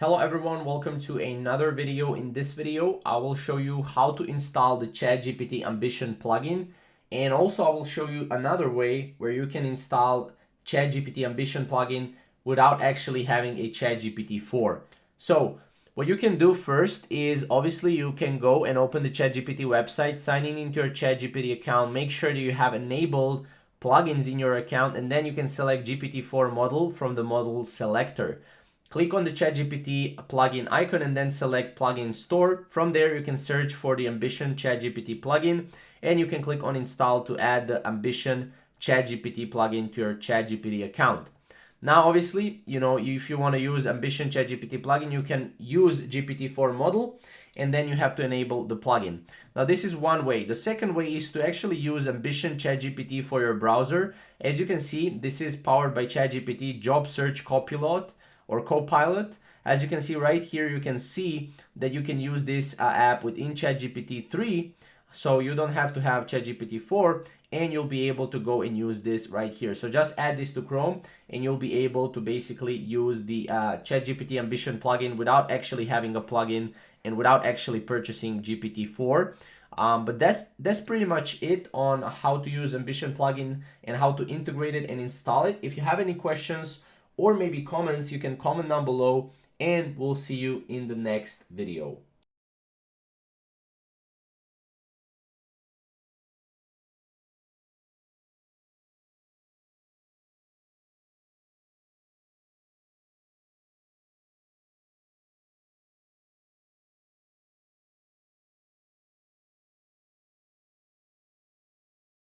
Hello everyone, welcome to another video. In this video, I will show you how to install the ChatGPT Ambition plugin, and also I will show you another way where you can install ChatGPT Ambition plugin without actually having a ChatGPT 4. So what you can do first is obviously you can go and open the ChatGPT website, sign in into your ChatGPT account, make sure that you have enabled plugins in your account, and then you can select GPT-4 model from the model selector. Click on the ChatGPT plugin icon and then select plugin store. From there, you can search for the Ambition ChatGPT plugin and you can click on install to add the Ambition ChatGPT plugin to your ChatGPT account. Now, obviously, if you want to use Ambition ChatGPT plugin, you can use GPT-4 model and then you have to enable the plugin. Now, this is one way. The second way is to actually use Ambition ChatGPT for your browser. As you can see, this is powered by ChatGPT Job Search Copilot or Copilot. As you can see right here, you can see that you can use this app within ChatGPT 3, so you don't have to have ChatGPT 4, and you'll be able to go and use this right here. So just add this to Chrome and you'll be able to basically use the ChatGPT Ambition plugin without actually having a plugin and without actually purchasing GPT-4. But that's pretty much it on how to use Ambition plugin and how to integrate it and install it. If you have any questions or maybe comments, you can comment down below and we'll see you in the next video.